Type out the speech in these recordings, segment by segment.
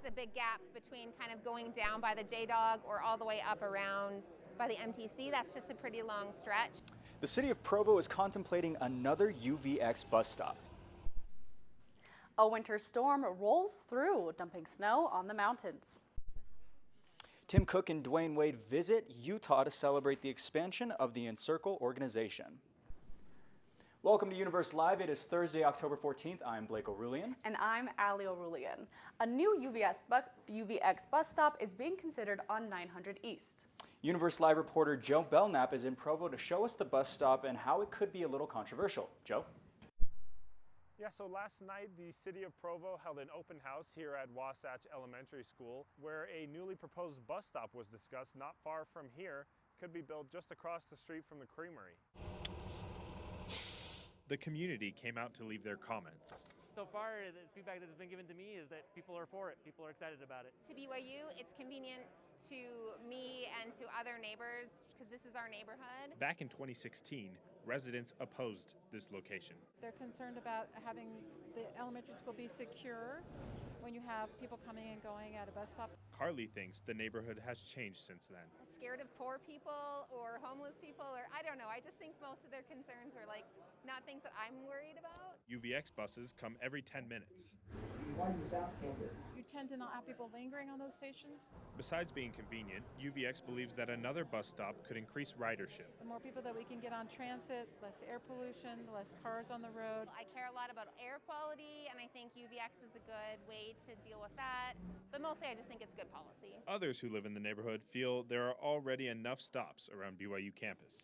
just a big gap between kind of going down by the J-Dog or all the way up around by the MTC. That's just a pretty long stretch. The city of Provo is contemplating another UVX bus stop. A winter storm rolls through, dumping snow on the mountains. Tim Cook and Dwayne Wade visit Utah to celebrate the expansion of the Encircle organization. Welcome to Universe Live. It is Thursday, October 14th. I'm Blake O'Rulian. And I'm Allie O'Rulian. A new UVX bus stop is being considered on 900 East. Universe Live reporter Joe Belknap is in Provo to show us the bus stop and how it could be a little controversial. Joe? Yeah, so last night the city of Provo held an open house here at Wasatch Elementary School where a newly proposed bus stop was discussed not far from here. Could be built just across the street from the creamery. The community came out to leave their comments. So far, the feedback that has been given to me is that people are for it. People are excited about it. To BYU, it's convenient to me and to other neighbors because this is our neighborhood. Back in 2016, residents opposed this location. They're concerned about having the elementary school be secure when you have people coming and going at a bus stop. Carly thinks the neighborhood has changed since then. Scared of poor people or homeless people, or I don't know. I just think most of their concerns are like not things that I'm worried about. UVX buses come every 10 minutes. You tend to not have people lingering on those stations. Besides being convenient, UVX believes that another bus stop could increase ridership. The more people that we can get on transit, less air pollution, less cars on the road. I care a lot about air quality, and I think UVX is a good way to deal with that. But mostly I just think it's good policy. Others who live in the neighborhood feel there are already enough stops around BYU campus,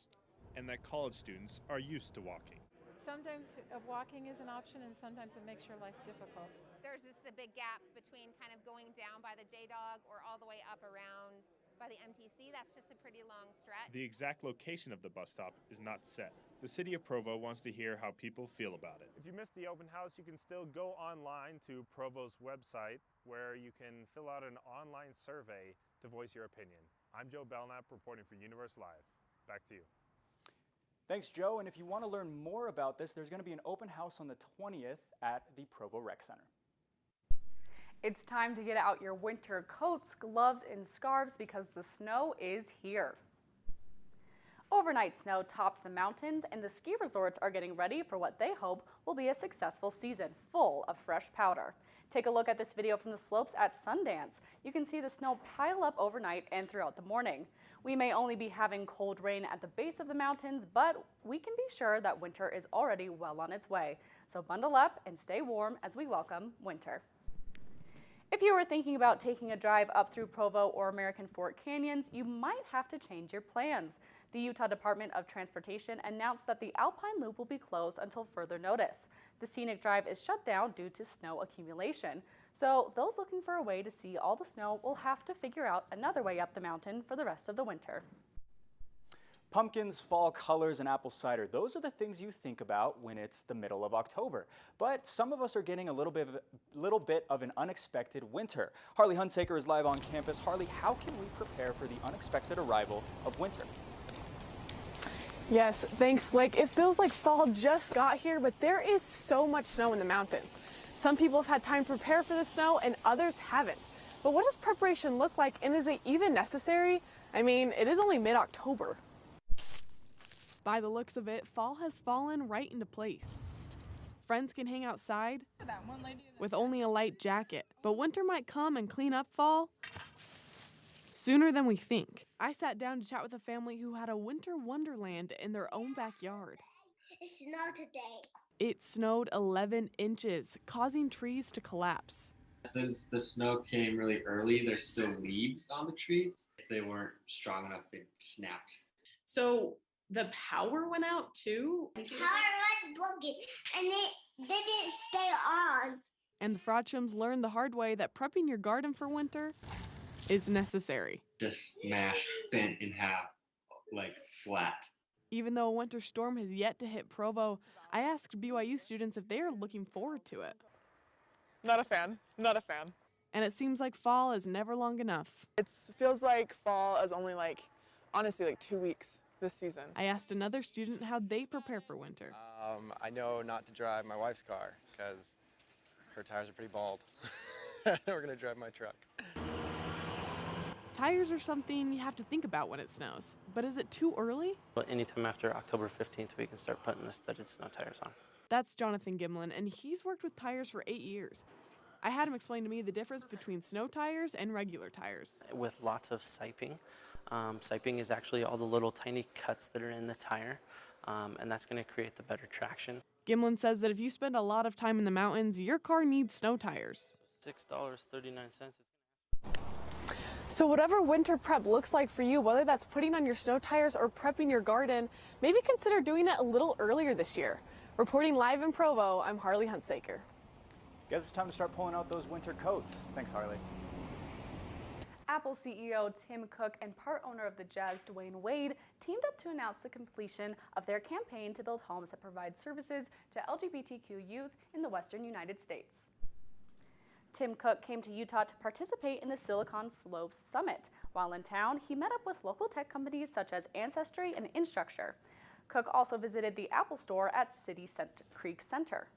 and that college students are used to walking. Sometimes walking is an option, and sometimes it makes your life difficult. There's just a big gap between kind of going down by the J-Dog or all the way up around by the MTC. That's just a pretty long stretch. The exact location of the bus stop is not set. The city of Provo wants to hear how people feel about it. If you missed the open house, you can still go online to Provo's website where you can fill out an online survey to voice your opinion. I'm Joe Belknap reporting for Universe Live. Back to you. Thanks, Joe. And if you want to learn more about this, there's going to be an open house on the 20th at the Provo Rec Center. It's time to get out your winter coats, gloves, and scarves because the snow is here. Overnight snow topped the mountains, and the ski resorts are getting ready for what they hope will be a successful season full of fresh powder. Take a look at this video from the slopes at Sundance. You can see the snow pile up overnight and throughout the morning. We may only be having cold rain at the base of the mountains, but we can be sure that winter is already well on its way. So bundle up and stay warm as we welcome winter. If you were thinking about taking a drive up through Provo or American Fork Canyons, you might have to change your plans. The Utah Department of Transportation announced that the Alpine Loop will be closed until further notice. The scenic drive is shut down due to snow accumulation. So those looking for a way to see all the snow will have to figure out another way up the mountain for the rest of the winter. Pumpkins, fall colors, and apple cider, those are the things you think about when it's the middle of October. But some of us are getting a little bit of an unexpected winter. Harley Hunsaker is live on campus. Harley, how can we prepare for the unexpected arrival of winter? Yes, thanks, Blake. It feels like fall just got here, but there is so much snow in the mountains. Some people have had time to prepare for the snow and others haven't. But what does preparation look like, and is it even necessary? I mean, it is only mid-October. By the looks of it, fall has fallen right into place. Friends can hang outside with only a light jacket, but winter might come and clean up fall sooner than we think. I sat down to chat with a family who had a winter wonderland in their own backyard. It snowed today. It snowed 11 inches, causing trees to collapse. Since the snow came really early, there's still leaves on the trees. If they weren't strong enough, they snapped. So the power went out too? Power was broken and it didn't stay on. And the Frodshams learned the hard way that prepping your garden for winter is necessary. Just smashed, bent in half, like flat. Even though a winter storm has yet to hit Provo, I asked BYU students if they are looking forward to it. Not a fan. Not a fan. And it seems like fall is never long enough. It feels like fall is only honestly 2 weeks this season. I asked another student how they prepare for winter. I know not to drive my wife's car because her tires are pretty bald. We're going to drive my truck. Tires are something you have to think about when it snows, but is it too early? But anytime after October 15th, we can start putting the studded snow tires on. That's Jonathan Gimlin, and he's worked with tires for 8 years. I had him explain to me the difference between snow tires and regular tires. With lots of siping. Siping is actually all the little tiny cuts that are in the tire, and that's going to create the better traction. Gimlin says that if you spend a lot of time in the mountains, your car needs snow tires. $6.39. So whatever winter prep looks like for you, whether that's putting on your snow tires or prepping your garden, maybe consider doing it a little earlier this year. Reporting live in Provo, I'm Harley Huntsaker. Guess it's time to start pulling out those winter coats. Thanks, Harley. Apple CEO Tim Cook and part owner of the Jazz, Dwayne Wade, teamed up to announce the completion of their campaign to build homes that provide services to LGBTQ youth in the western United States. Tim Cook came to Utah to participate in the Silicon Slopes Summit. While in town, he met up with local tech companies such as Ancestry and Instructure. Cook also visited the Apple store at City Creek Center.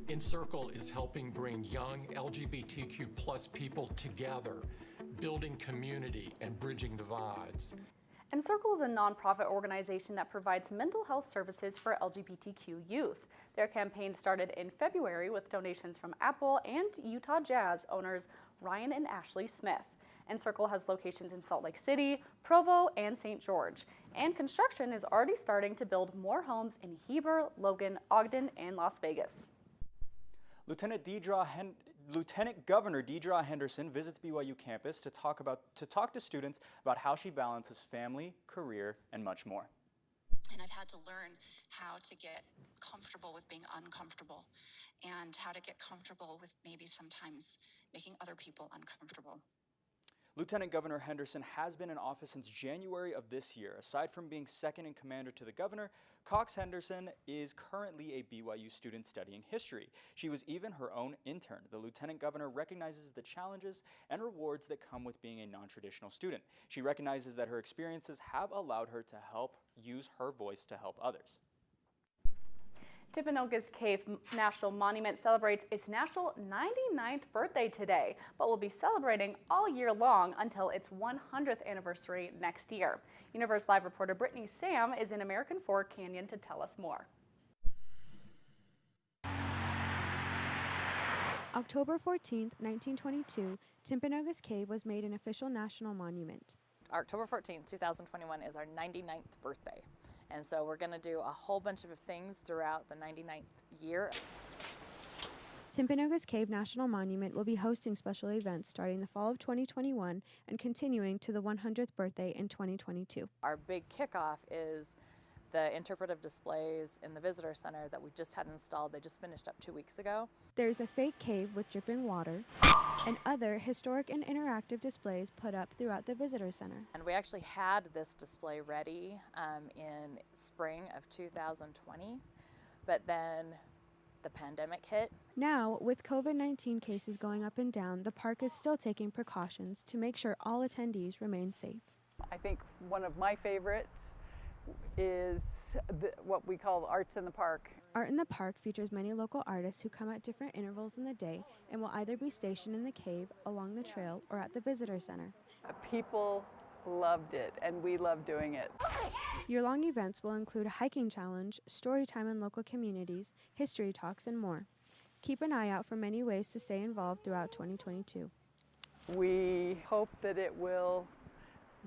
Encircle is helping bring young LGBTQ plus people together, building community and bridging divides. Encircle is a nonprofit organization that provides mental health services for LGBTQ youth. Their campaign started in February with donations from Apple and Utah Jazz owners Ryan and Ashley Smith. Encircle has locations in Salt Lake City, Provo, and St. George. And construction is already starting to build more homes in Heber, Logan, Ogden, and Las Vegas. Lieutenant Governor Deidre Henderson visits BYU campus to talk to students about how she balances family, career, and much more. And I've had to learn how to get comfortable with being uncomfortable and how to get comfortable with maybe sometimes making other people uncomfortable. Lieutenant Governor Henderson has been in office since January of this year. Aside from being second in commander to the governor, Cox Henderson is currently a BYU student studying history. She was even her own intern. The lieutenant governor recognizes the challenges and rewards that come with being a non-traditional student. She recognizes that her experiences have allowed her to help use her voice to help others. Timpanogos Cave National Monument celebrates its national 99th birthday today, but will be celebrating all year long until its 100th anniversary next year. Universe Live reporter Brittany Sam is in American Fork Canyon to tell us more. October 14th, 1922, Timpanogos Cave was made an official national monument. October 14th, 2021 is our 99th birthday. And so we're going to do a whole bunch of things throughout the 99th year. Timpanogos Cave National Monument will be hosting special events starting the fall of 2021 and continuing to the 100th birthday in 2022. Our big kickoff is the interpretive displays in the visitor center that we just had installed. They just finished up 2 weeks ago. There's a fake cave with dripping water and other historic and interactive displays put up throughout the visitor center. And we actually had this display ready in spring of 2020, but then the pandemic hit. Now, with COVID-19 cases going up and down, the park is still taking precautions to make sure all attendees remain safe. I think one of my favorites is what we call Arts in the Park. Art in the Park features many local artists who come at different intervals in the day and will either be stationed in the cave, along the trail, or at the visitor center. People loved it, and we love doing it. Year-long events will include a hiking challenge, story time in local communities, history talks, and more. Keep an eye out for many ways to stay involved throughout 2022. We hope that it will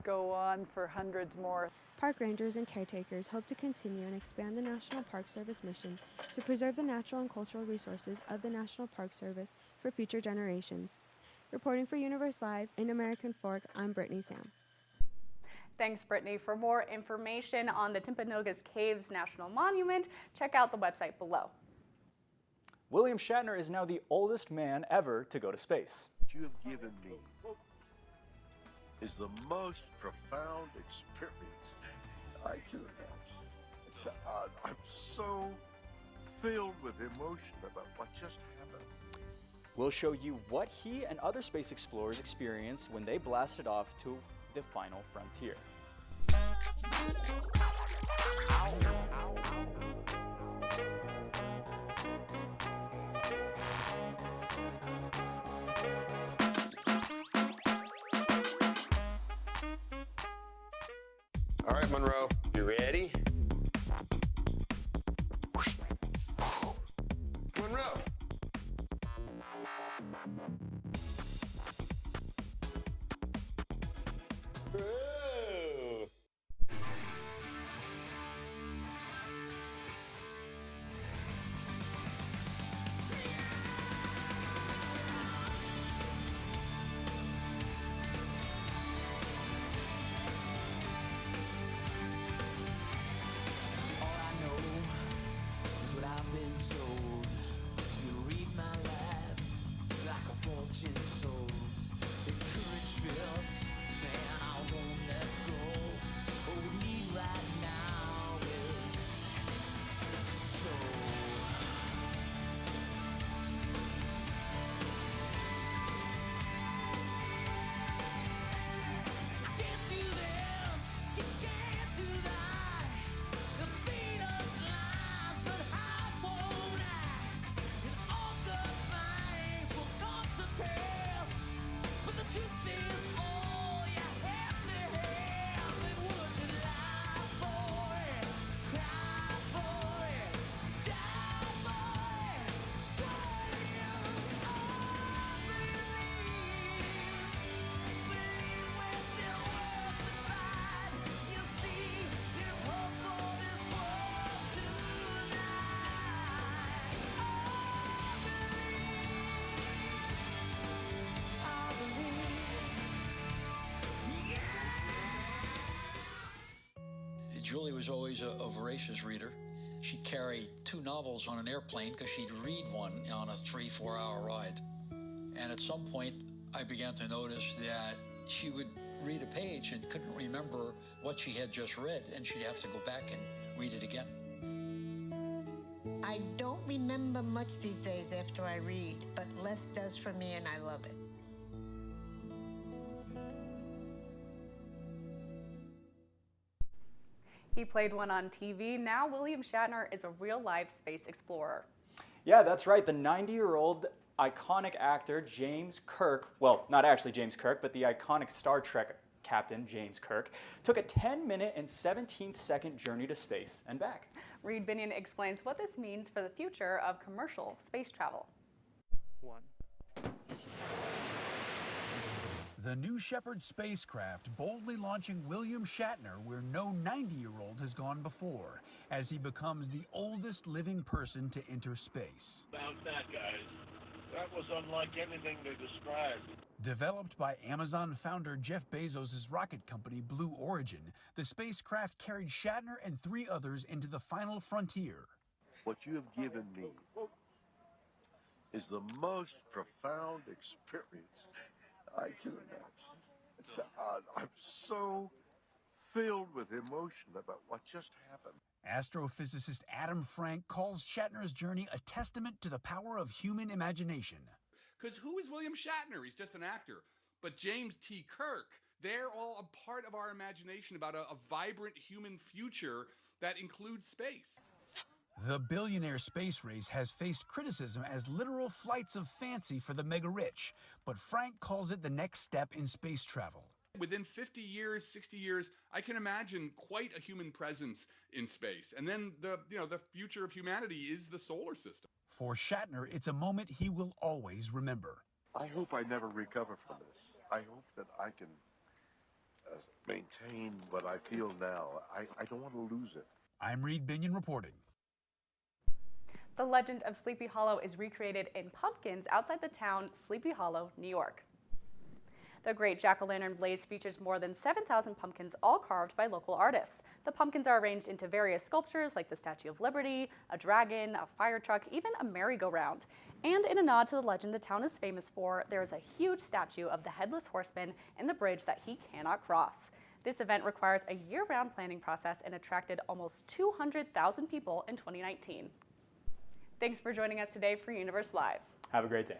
go on for hundreds more. Park rangers and caretakers hope to continue and expand the National Park Service mission to preserve the natural and cultural resources of the National Park Service for future generations. Reporting for Universe Live in American Fork, I'm Brittany Sam. Thanks, Brittany. For more information on the Timpanogos Caves National Monument, check out the website below. William Shatner is now the oldest man ever to go to space. What you have given me is the most profound experience I can imagine. I'm so filled with emotion about what just happened. We'll show you what he and other space explorers experienced when they blasted off to the final frontier. right, Monroe, you ready? Monroe. Ooh. Julie was always a voracious reader. She'd carry 2 novels on an airplane because she'd read one on a 3-4 hour ride. And at some point, I began to notice that she would read a page and couldn't remember what she had just read, and she'd have to go back and read it again. I don't remember much these days after I read, but less does for me, and I love it. He played one on TV. Now William Shatner is a real-life space explorer. Yeah, that's right. The 90-year-old iconic actor James Kirk, well, not actually James Kirk, but the iconic Star Trek captain James Kirk, took a 10-minute and 17-second journey to space and back. Reed Binion explains what this means for the future of commercial space travel. The New Shepard spacecraft boldly launching William Shatner where no 90-year-old has gone before, as he becomes the oldest living person to enter space. About that, guys. That was unlike anything they described. Developed by Amazon founder Jeff Bezos' rocket company Blue Origin, the spacecraft carried Shatner and 3 others into the final frontier. What you have given me is the most profound experience I can imagine. I'm so filled with emotion about what just happened. Astrophysicist Adam Frank calls Shatner's journey a testament to the power of human imagination. Because who is William Shatner? He's just an actor. But James T. Kirk, they're all a part of our imagination about a vibrant human future that includes space. The billionaire space race has faced criticism as literal flights of fancy for the mega-rich, but Frank calls it the next step in space travel. Within 50 years, 60 years, I can imagine quite a human presence in space. And then the future of humanity is the solar system. For Shatner, it's a moment he will always remember. I hope I never recover from this. I hope that I can maintain what I feel now. I don't want to lose it. I'm Reed Binion reporting. The legend of Sleepy Hollow is recreated in pumpkins outside the town Sleepy Hollow, New York. The Great Jack-o'-lantern Blaze features more than 7,000 pumpkins, all carved by local artists. The pumpkins are arranged into various sculptures like the Statue of Liberty, a dragon, a fire truck, even a merry-go-round. And in a nod to the legend the town is famous for, there is a huge statue of the Headless Horseman in the bridge that he cannot cross. This event requires a year-round planning process and attracted almost 200,000 people in 2019. Thanks for joining us today for Universe Live. Have a great day.